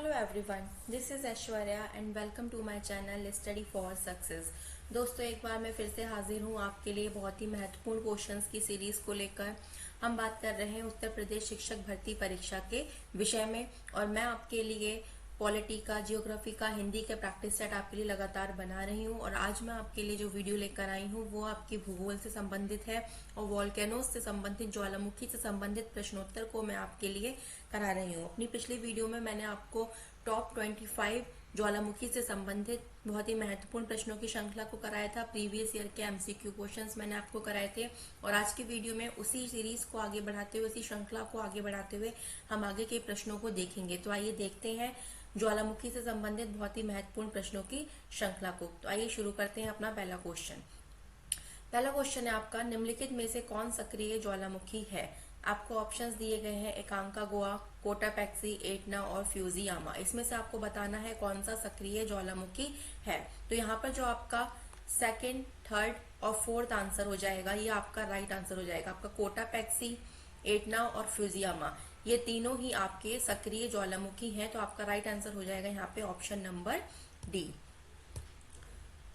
Hello everyone, this is Aishwarya and welcome to my channel study for success. दोस्तों, एक बार मैं फिर से हाजिर हूँ आपके लिए बहुत ही महत्वपूर्ण क्वेश्चंस की सीरीज़ को लेकर। हम बात कर रहे हैं उत्तर प्रदेश शिक्षक भर्ती परीक्षा के विषय में और मैं आपके लिए पॉलिटी का, जियोग्राफी का, हिंदी के प्रैक्टिस सेट आपके लिए लगातार बना रही हूँ। और आज मैं आपके लिए जो वीडियो लेकर आई हूँ वो आपकी भूगोल से संबंधित है और वॉल्केनोज से संबंधित, ज्वालामुखी से संबंधित प्रश्नोत्तर को मैं आपके लिए करा रही हूँ। अपनी पिछली वीडियो में मैंने आपको टॉप 25 ज्वालामुखी से संबंधित बहुत ही महत्वपूर्ण प्रश्नों की श्रृंखला को कराया था। प्रीवियस ईयर के एमसीक्यू क्वेश्चंस मैंने आपको कराए थे और आज की वीडियो में उसी सीरीज को आगे बढ़ाते हुए, उसी श्रृंखला को आगे बढ़ाते हुए हम आगे के प्रश्नों को देखेंगे। तो आइए देखते हैं ज्वालामुखी से संबंधित बहुत ही महत्वपूर्ण प्रश्नों की श्रृंखला को। तो आइए शुरू करते हैं अपना पहला क्वेश्चन। पहला क्वेश्चन है आपका, निम्नलिखित में से कौन सक्रिय ज्वालामुखी है? आपको ऑप्शंस दिए गए हैं एकांकागुआ, कोटापेक्सी, एटना और फ्यूजियामा। इसमें से आपको बताना है कौन सा सक्रिय ज्वालामुखी है। तो यहाँ पर जो आपका सेकंड, थर्ड और फोर्थ आंसर हो जाएगा, ये आपका राइट आंसर हो जाएगा। आपका कोटापेक्सी, एटना और फ्यूजियामा, ये तीनों ही आपके सक्रिय ज्वालामुखी हैं। तो आपका राइट आंसर हो जाएगा यहाँ पे option number D.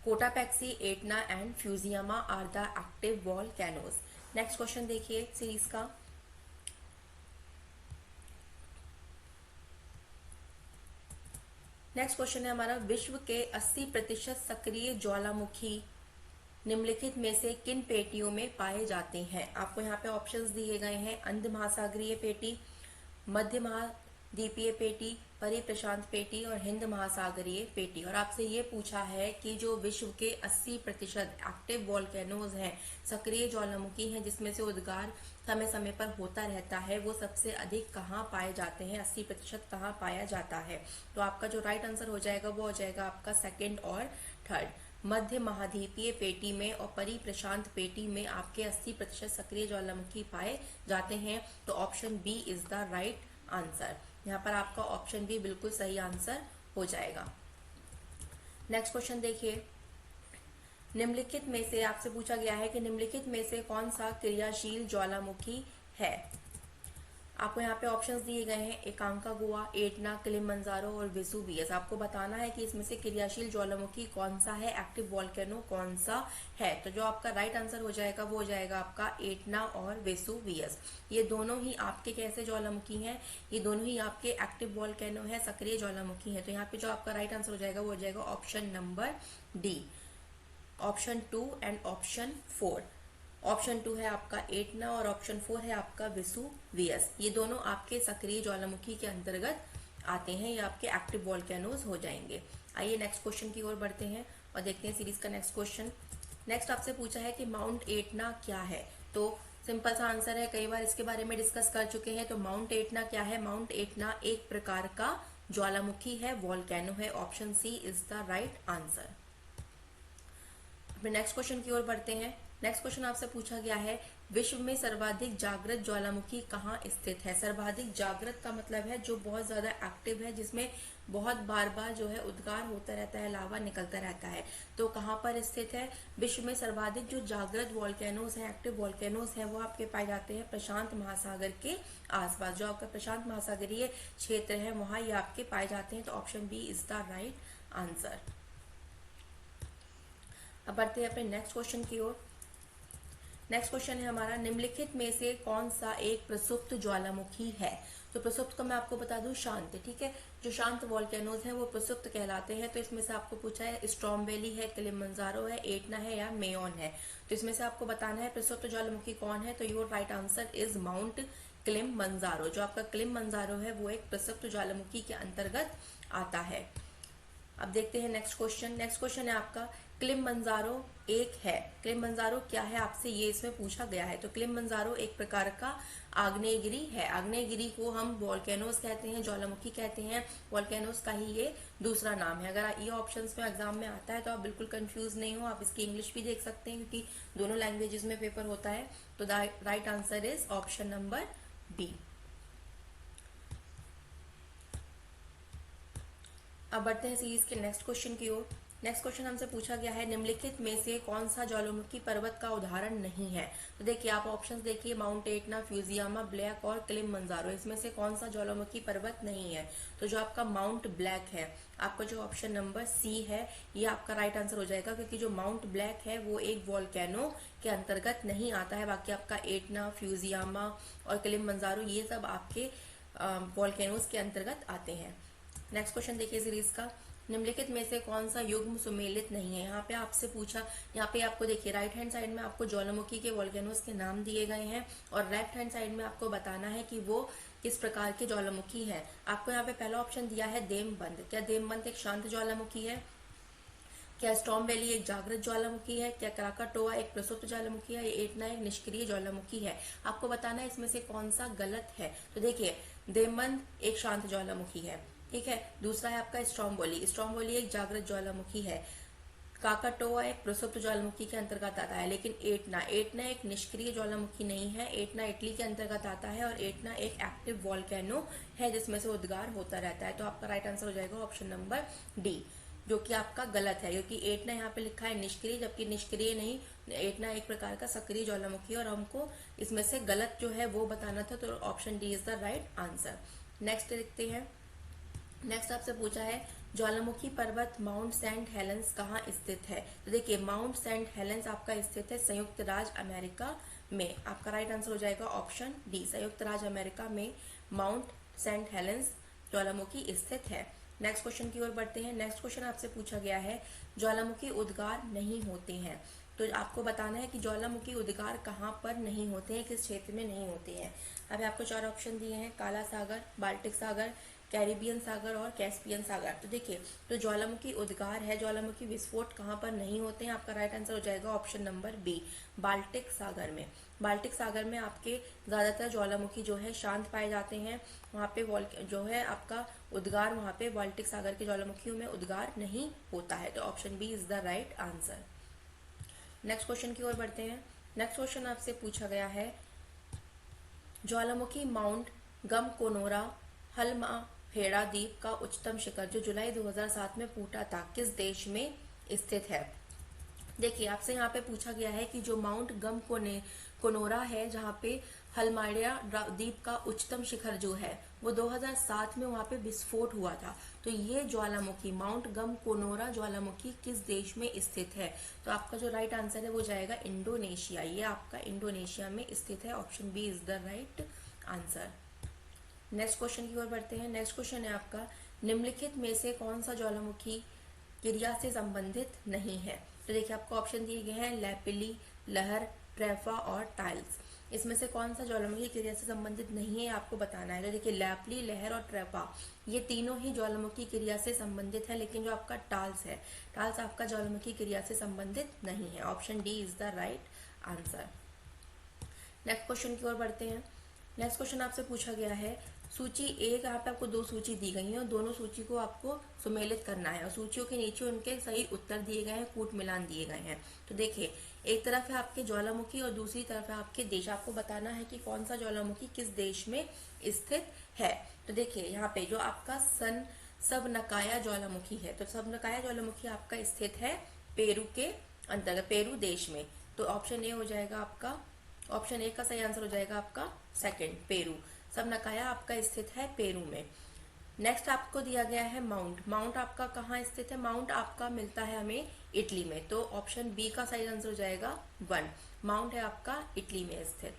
Cotopaxi, Etna and Fujiyama are the active volcanoes. Next question देखिए सीरीज का। नेक्स्ट क्वेश्चन है हमारा, विश्व के 80% सक्रिय ज्वालामुखी निम्नलिखित में से किन पेटियों में पाए जाते हैं? आपको यहाँ पे ऑप्शंस दिए गए हैं अंध महासागरीय पेटी, मध्य महाद्वीपीय पेटी, परिप्रशांत पेटी और हिंद महासागरीय पेटी। और आपसे ये पूछा है कि जो विश्व के 80% एक्टिव वॉल्केनोज हैं, सक्रिय ज्वालामुखी हैं, जिसमें से उद्गार समय समय पर होता रहता है, वो सबसे अधिक कहाँ पाए जाते हैं? 80% कहाँ पाया जाता है? तो आपका जो राइट आंसर हो जाएगा वो हो जाएगा आपका सेकेंड और थर्ड, मध्य महाद्वीपीय पेटी में और परिप्रशांत पेटी में आपके 80% सक्रिय ज्वालामुखी पाए जाते हैं। तो option B is the right answer. यहाँ पर आपका ऑप्शन बी बिल्कुल सही आंसर हो जाएगा। नेक्स्ट क्वेश्चन देखिए, निम्नलिखित में से आपसे पूछा गया है कि निम्नलिखित में से कौन सा क्रियाशील ज्वालामुखी है? आपको यहाँ पे ऑप्शंस दिए गए हैं एकांकागुआ, एटना, किलिमंजारो और वेसुवियस। आपको बताना है कि इसमें से क्रियाशील ज्वालामुखी कौन सा है, एक्टिव वॉल्केनो कौन सा है। तो जो आपका राइट आंसर हो जाएगा वो हो जाएगा आपका एटना और वेसुवियस। ये दोनों ही आपके कैसे ज्वालामुखी हैं? ये दोनों ही आपके एक्टिव वॉल्केनो है, सक्रिय ज्वालामुखी है। तो यहाँ पे जो आपका राइट आंसर हो जाएगा वो हो जाएगा option number D, option 2 and option 4। Option 2 है आपका एटना और ऑप्शन 4 है आपका वेसुवियस। ये दोनों आपके सक्रिय ज्वालामुखी के अंतर्गत आते हैं, ये आपके एक्टिव वॉल्केनोज हो जाएंगे। आइए नेक्स्ट क्वेश्चन की ओर बढ़ते हैं और देखते हैं सीरीज का नेक्स्ट क्वेश्चन। नेक्स्ट आपसे पूछा है कि माउंट एटना क्या है? तो सिंपल सा आंसर है, कई बार इसके बारे में डिस्कस कर चुके हैं। तो माउंट एटना क्या है? माउंट एटना एक प्रकार का ज्वालामुखी है, वॉल्केनो है। Option C is the right answer. Next question की ओर बढ़ते हैं। नेक्स्ट क्वेश्चन आपसे पूछा गया है, विश्व में सर्वाधिक जागृत ज्वालामुखी कहाँ स्थित है? सर्वाधिक जागृत का मतलब है जो बहुत ज्यादा एक्टिव है, जिसमें बहुत बार बार जो है उद्गार होता रहता है, लावा निकलता रहता है। तो कहाँ पर स्थित है? विश्व में सर्वाधिक जो जागृत वॉल्केनोज हैं, एक्टिव वॉल्केनोज हैं, वो आपके पाए जाते हैं प्रशांत महासागर के आसपास। जो आपका प्रशांत महासागरीय क्षेत्र है वहां ये आपके पाए जाते हैं। तो option B is the right answer. अब बढ़ते हैं अपने नेक्स्ट क्वेश्चन की ओर। नेक्स्ट क्वेश्चन है हमारा, निम्नलिखित में से कौन सा एक प्रसुप्त ज्वालामुखी है? तो प्रसुप्त को मैं आपको बता दूं शांत, ठीक है। जो शांत वॉल्केनोज हैं वो प्रसुप्त कहलाते हैं। तो इसमें से आपको पूछा है स्ट्रॉम वैली है, किलिमंजारो है, एटना है या मेयोन है। तो इसमें से आपको बताना है प्रसुप्त ज्वालामुखी कौन है। तो your right answer is mount Kilimanjaro. जो आपका किलिमंजारो है वो एक प्रसुप्त ज्वालामुखी के अंतर्गत आता है। अब देखते हैं नेक्स्ट क्वेश्चन। नेक्स्ट क्वेश्चन है आपका, किलिमंजारो एक है। किलिमंजारो क्या है आपसे ये इसमें पूछा गया है। तो किलिमंजारो एक प्रकार का आग्नेयगिरी है। आग्नेयगिरी को हम वॉल्केनोज कहते हैं, ज्वालामुखी कहते हैं। वॉल्केनोज का ही ये दूसरा नाम है। अगर ये ऑप्शंस में एग्जाम में आता है तो आप बिल्कुल कंफ्यूज नहीं हो, आप इसकी इंग्लिश भी देख सकते हैं क्योंकि दोनों लैंग्वेजेस में पेपर होता है। तो the right answer is option number B. अब बढ़ते हैं सीरीज के नेक्स्ट क्वेश्चन की ओर। नेक्स्ट क्वेश्चन हमसे पूछा गया है निम्नलिखित में से कौन सा ज्वालामुखी पर्वत का उदाहरण नहीं है। तो देखिए आप ऑप्शंस देखिए, माउंट एटना, फ्यूजियामा, ब्लैक और किलिमंजारो, इसमें से कौन सा ज्वालामुखी पर्वत नहीं है। तो जो आपका माउंट ब्लैक है, आपका जो ऑप्शन नंबर सी है ये आपका राइट आंसर हो जाएगा, क्योंकि जो माउंट ब्लैक है वो एक वॉल्केनो के अंतर्गत नहीं आता है। बाकी आपका एटना, फ्यूजियामा और किलिमंजारो ये सब आपके वॉल्केनोज के अंतर्गत आते हैं। नेक्स्ट क्वेश्चन देखिए सीरीज का, निम्नलिखित में से कौन सा युग्म सुमेलित नहीं है। यहाँ पे आपसे पूछा, यहाँ पे आपको देखिए राइट हैंड साइड में आपको ज्वालामुखी के वॉल्केनोज के नाम दिए गए हैं और लेफ्ट हैंड साइड में आपको बताना है कि वो किस प्रकार के ज्वालामुखी है। आपको यहाँ पे पहला ऑप्शन दिया है देमबंद। क्या देमबंद एक शांत ज्वालामुखी है? क्या स्टॉर्म वैली एक जागृत ज्वालामुखी है? क्या क्राकाटोआ एक प्रसुप्त ज्वालामुखी है? या एटना एक निष्क्रिय ज्वालामुखी है? आपको बताना है इसमें से कौन सा गलत है। तो देखिए देमबंद एक शांत ज्वालामुखी है, ठीक है। दूसरा है आपका स्ट्रोम्बोली, स्ट्रोम्बोली एक जागृत ज्वालामुखी है। काकाटोआ एक प्रसुप्त ज्वालामुखी के अंतर्गत आता है। लेकिन एटना, एटना एक निष्क्रिय ज्वालामुखी नहीं है, एटना इटली के अंतर्गत आता है और एटना एक एक्टिव वॉल्केनो है जिसमें से उद्गार होता रहता है। तो आपका राइट आंसर हो जाएगा ऑप्शन नंबर डी, जो कि आपका गलत है, क्योंकि एटना यहाँ पे लिखा है निष्क्रिय, जबकि निष्क्रिय नहीं, एटना एक प्रकार का सक्रिय ज्वालामुखी है और हमको इसमें से गलत जो है वो बताना था। तो option D is the right answer. Next देखते हैं। नेक्स्ट आपसे पूछा है ज्वालामुखी पर्वत माउंट सेंट हेलेंस कहाँ स्थित है। तो देखिए माउंट सेंट हेलेंस आपका स्थित है संयुक्त राज्य अमेरिका में। आपका राइट आंसर हो जाएगा ऑप्शन डी, संयुक्त राज्य अमेरिका में माउंट सेंट हेलेंस ज्वालामुखी स्थित है। नेक्स्ट क्वेश्चन की ओर बढ़ते हैं। नेक्स्ट क्वेश्चन आपसे पूछा गया है ज्वालामुखी उद्गार नहीं होते हैं। तो आपको बताना है कि ज्वालामुखी उद्गार कहाँ पर नहीं होते हैं, किस क्षेत्र में नहीं होते हैं। अभी आपको 4 ऑप्शन दिए हैं, काला सागर, बाल्टिक सागर, कैरिबियन सागर और कैस्पियन सागर। तो देखिए तो ज्वालामुखी उद्गार है, ज्वालामुखी विस्फोट कहाँ पर नहीं होते हैं। आपका राइट आंसर हो जाएगा ऑप्शन नंबर बी, बाल्टिक सागर में। बाल्टिक सागर में आपके ज्यादातर ज्वालामुखी जो है शांत पाए जाते हैं। वहाँ पे जो है आपका उद्गार, वहाँ पे बाल्टिक सागर के ज्वालामुखियों में उद्गार नहीं होता है। तो option B is the right answer. Next question की ओर बढ़ते हैं। नेक्स्ट क्वेश्चन आपसे पूछा गया है ज्वालामुखी माउंट गम कोनोरा हल्मा हेड़ा द्वीप का उच्चतम शिखर जो जुलाई 2007 में फूटा था किस देश में स्थित है। देखिए आपसे यहाँ पे पूछा गया है कि जो माउंट गम कोनोरा है, जहाँ पे हल्माडिया द्वीप का उच्चतम शिखर जो है वो 2007 में वहाँ पे विस्फोट हुआ था। तो ये ज्वालामुखी माउंट गम कोनोरा ज्वालामुखी किस देश में स्थित है। तो आपका जो राइट आंसर है वो जाएगा इंडोनेशिया। ये आपका इंडोनेशिया में स्थित है। Option B is the right answer. Next question की ओर बढ़ते हैं। नेक्स्ट क्वेश्चन है आपका निम्नलिखित में से कौन सा ज्वालामुखी क्रिया से संबंधित नहीं है। तो देखिए आपको ऑप्शन दिए गए हैं लैपिली, लहर, ट्रेफा और टाइल्स। इसमें से कौन सा ज्वालामुखी क्रिया से संबंधित नहीं है आपको बताना है। तो देखिए लैपली, लहर और ट्रेफा ये तीनों ही ज्वालामुखी क्रिया से संबंधित है, लेकिन जो आपका टाल्स है, टाल्स आपका ज्वालामुखी क्रिया से संबंधित नहीं है। Option D is the right answer. Next question की ओर बढ़ते हैं। नेक्स्ट क्वेश्चन आपसे पूछा गया है सूची एक, यहाँ पे आपको 2 सूची दी गई है और दोनों सूची को आपको सुमेलित करना है और सूचियों के नीचे उनके सही उत्तर दिए गए हैं, कूट मिलान दिए गए हैं। तो देखिए एक तरफ है आपके ज्वालामुखी और दूसरी तरफ है आपके देश। आपको बताना है कि कौन सा ज्वालामुखी किस देश में स्थित है। तो देखिए यहाँ पे जो आपका सबनकाया ज्वालामुखी है, तो सबनकाया ज्वालामुखी आपका स्थित है पेरू के अंतर्गत, पेरू देश में। तो ऑप्शन ए हो जाएगा आपका, ऑप्शन ए का सही आंसर हो जाएगा आपका सेकंड, पेरू। सबनकाया आपका स्थित है पेरू में। नेक्स्ट आपको दिया गया है माउंट, माउंट आपका कहाँ स्थित है। माउंट आपका मिलता है हमें इटली में। तो ऑप्शन बी का सही आंसर हो जाएगा 1, माउंट है आपका इटली में स्थित।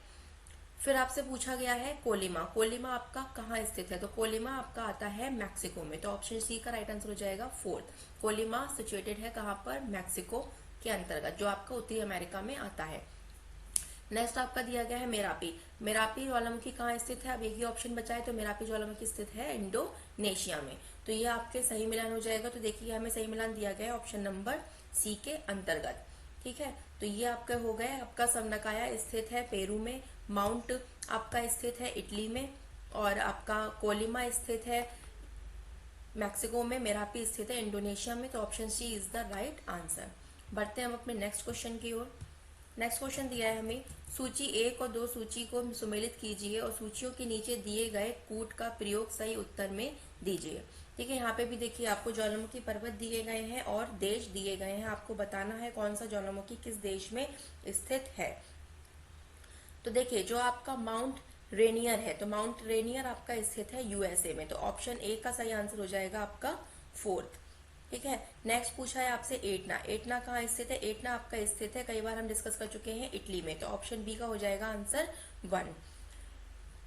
फिर आपसे पूछा गया है कोलिमा, कोलिमा आपका कहाँ स्थित है। तो कोलिमा आपका आता है मैक्सिको में। तो ऑप्शन सी का राइट आंसर हो जाएगा 4, कोलिमा सिचुएटेड है कहाँ पर, मैक्सिको के अंतर्गत, जो आपका उत्तरी अमेरिका में आता है। नेक्स्ट आपका दिया गया है मेरापी, मेरापी ज्वालामुखी कहाँ स्थित है। अब एक ही ऑप्शन बचा है, तो मेरापी ज्वालामुखी स्थित है इंडोनेशिया में। तो ये आपके सही मिलान हो जाएगा। तो देखिए हमें सही मिलान दिया गया है ऑप्शन नंबर सी के अंतर्गत, ठीक है। तो ये आपका हो गया, आपका सबनकाया स्थित है पेरू में, माउंट आपका स्थित है इटली में और आपका कोलिमा स्थित है मैक्सिको में, मेरापी स्थित है इंडोनेशिया में। तो option C is the right answer. बढ़ते हैं हम अपने नेक्स्ट क्वेश्चन की ओर। नेक्स्ट क्वेश्चन दिया है हमें, सूची 1 और 2 सूची को सुमेलित कीजिए और सूचियों के नीचे दिए गए कूट का प्रयोग सही उत्तर में दीजिए। ठीक है, यहाँ पे भी देखिए आपको ज्वालामुखी पर्वत दिए गए हैं और देश दिए गए हैं, आपको बताना है कौन सा ज्वालामुखी किस देश में स्थित है। तो देखिए जो आपका माउंट रेनियर है, तो माउंट रेनियर आपका स्थित है यूएसए में, तो ऑप्शन ए का सही आंसर हो जाएगा आपका 4th। ठीक है, नेक्स्ट पूछा है आपसे एटना। एटना कहाँ स्थित है? एटना आपका स्थित है, कई बार हम डिस्कस कर चुके हैं, इटली में, तो ऑप्शन बी का हो जाएगा आंसर 1।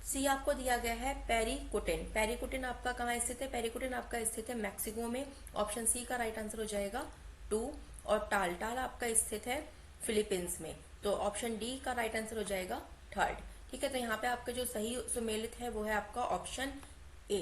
सी आपको दिया गया है पेरिकुटिन। पेरिकुटिन आपका कहाँ स्थित है? पेरिकुटिन आपका स्थित है मैक्सिको में, ऑप्शन सी का राइट आंसर हो जाएगा 2। और टाल, टाल आपका स्थित है फिलीपींस में, तो ऑप्शन डी का राइट आंसर हो जाएगा 3rd। ठीक है, तो यहाँ पे आपका जो सही सुमेलित है वो है आपका ऑप्शन ए।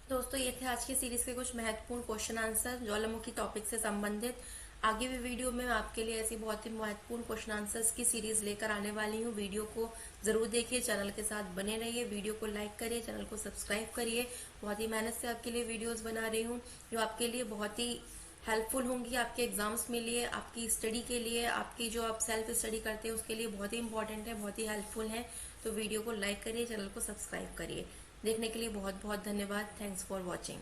दोस्तों ये थे आज की सीरीज के कुछ महत्वपूर्ण क्वेश्चन आंसर ज्वालामुखी टॉपिक से संबंधित। आगे भी वीडियो में आपके लिए ऐसी बहुत ही महत्वपूर्ण क्वेश्चन आंसर्स की सीरीज लेकर आने वाली हूँ। वीडियो को जरूर देखिए, चैनल के साथ बने रहिए, वीडियो को लाइक करिए, चैनल को सब्सक्राइब करिए। बहुत ही मेहनत से आपके लिए वीडियोज बना रही हूँ जो आपके लिए बहुत ही हेल्पफुल होंगी, आपके एग्जाम्स में लिए, आपकी स्टडी के लिए, आपकी जो आप सेल्फ स्टडी करते हैं उसके लिए बहुत ही इंपॉर्टेंट है, बहुत ही हेल्पफुल है। तो वीडियो को लाइक करिए, चैनल को सब्सक्राइब करिए। देखने के लिए बहुत बहुत धन्यवाद। Thanks for watching.